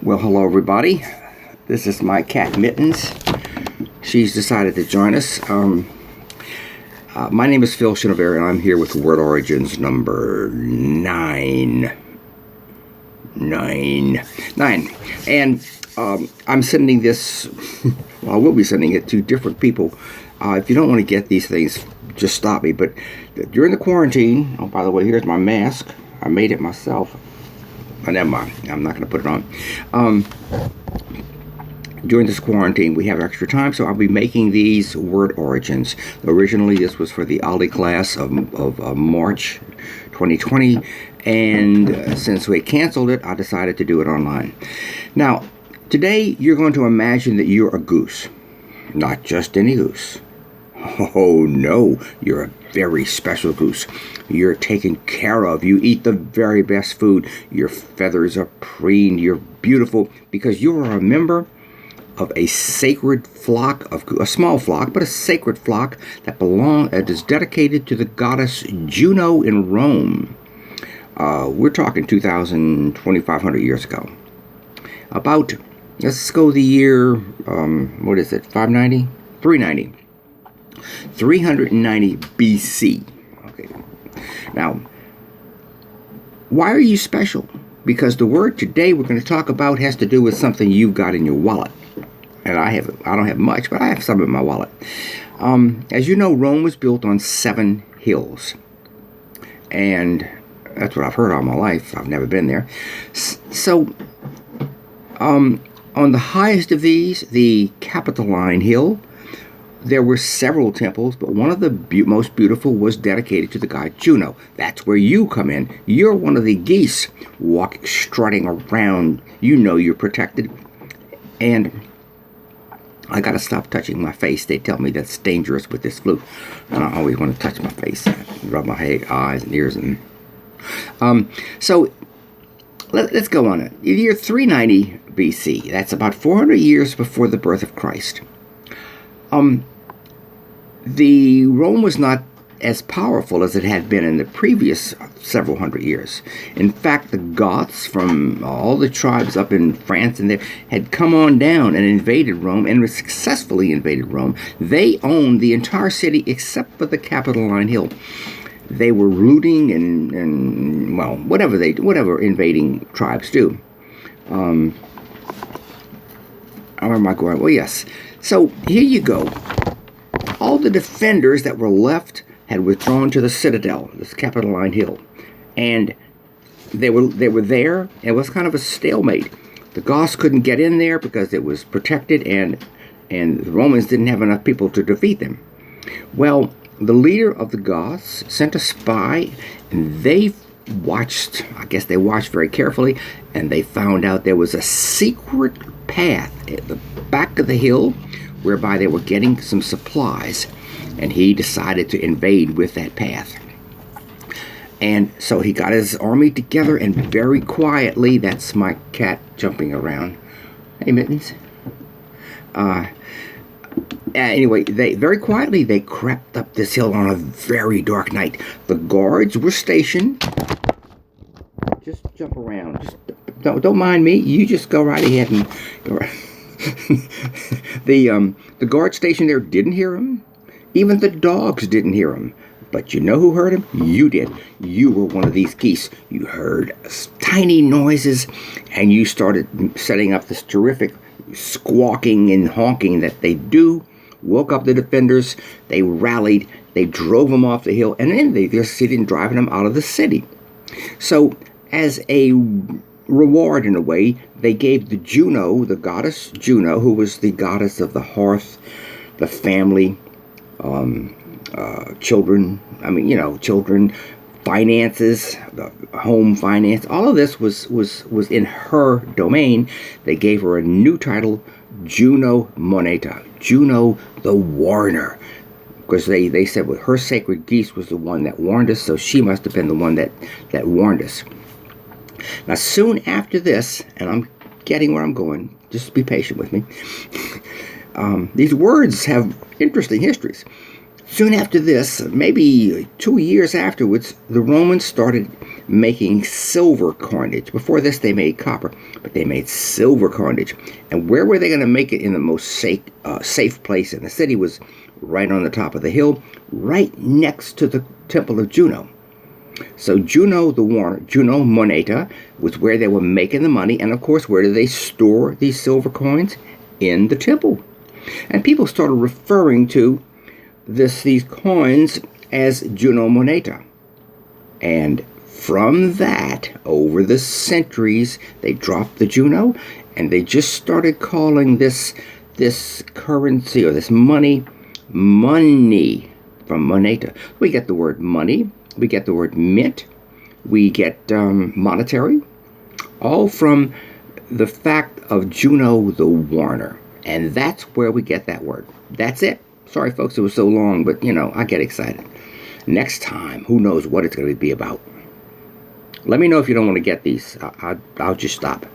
Well, hello everybody. This is my cat Mittens. She's decided to join us. My name is Phil Shinovari, and I'm here with Word Origins number 9. And I'm sending this, well, I will be sending it to different people. If you don't want to get these things, just stop me. But during the quarantine, oh, by the way, here's my mask. I made it myself. Oh, never mind. I'm not going to put it on. During this quarantine, we have extra time, so I'll be making these Word Origins. Originally, this was for the Ali class of March 2020, and since we canceled it, I decided to do it online. Now, today, you're going to imagine that you're a goose. Not just any goose. Oh no, you're a very special goose. You're taken care of. You eat the very best food. Your feathers are preened. You're beautiful because you are a member of a sacred flock, a small flock, but a sacred flock that is dedicated to the goddess Juno in Rome. We're talking 2,500 years ago. About, let's go the year, 590? 390. 390 BC. Okay. Now, why are you special? Because the word today we're going to talk about has to do with something you've got in your wallet. And I don't have much, but I have some in my wallet. As you know, Rome was built on 7 hills. And that's what I've heard all my life. I've never been there. So, on the highest of these, the Capitoline Hill, there were several temples, but one of the most beautiful was dedicated to the god Juno. That's where you come in. You're one of the geese strutting around. You know you're protected. And I got to stop touching my face. They tell me that's dangerous with this flu. And I always want to touch my face, rub my eyes and ears. So let's go on it. The year 390 BC. That's about 400 years before the birth of Christ. The Rome was not as powerful as it had been in the previous several hundred years. In fact, the Goths from all the tribes up in France and there had come on down and invaded Rome and successfully invaded Rome. They owned the entire city except for the Capitoline Hill. They were looting and well, whatever invading tribes do. Where am I going? Well, yes. So here you go. All the defenders that were left had withdrawn to the citadel, this Capitoline Hill, and they were there. It was kind of a stalemate. The Goths couldn't get in there because it was protected, and the Romans didn't have enough people to defeat them. Well, the leader of the Goths sent a spy, and they watched very carefully, and they found out there was a secret path at the back of the hill whereby they were getting some supplies, and he decided to invade with that path. And so he got his army together, and very quietly, that's my cat jumping around. Hey, Mittens. Anyway, they crept up this hill on a very dark night. The guards were stationed. Just jump around. Just don't mind me. You just go right ahead and go right. The guard station there didn't hear him. Even the dogs didn't hear him. But you know who heard him? You did. You were one of these geese. You heard tiny noises, and you started setting up this terrific squawking and honking that they do. Woke up the defenders. They rallied. They drove them off the hill, and then they succeeded in driving them out of the city. So, as a reward, in a way, they gave the goddess Juno, who was the goddess of the hearth, the family, children, finances, the home finance, all of this was in her domain. They gave her a new title, Juno Moneta, Juno the Warner, because they said her sacred geese was the one that warned us, so she must have been the one that warned us. Now, soon after this, and I'm getting where I'm going, just be patient with me. These words have interesting histories. Soon after this, maybe 2 years afterwards, the Romans started making silver coinage. Before this, they made copper, but they made silver coinage. And where were they going to make it? In the most safe place in the city was right on the top of the hill, right next to the temple of Juno. So Juno the Warner, Juno Moneta, was where they were making the money. And of course, where do they store these silver coins? In the temple. And people started referring to these coins as Juno Moneta. And from that, over the centuries, they dropped the Juno, and they just started calling this currency, or this money from moneta. We get the word money, we get the word mint, we get monetary, all from the fact of Juno the Warner. And that's where we get that word. That's it. Sorry, folks, it was so long, but, I get excited. Next time, who knows what it's going to be about. Let me know if you don't want to get these. I'll just stop.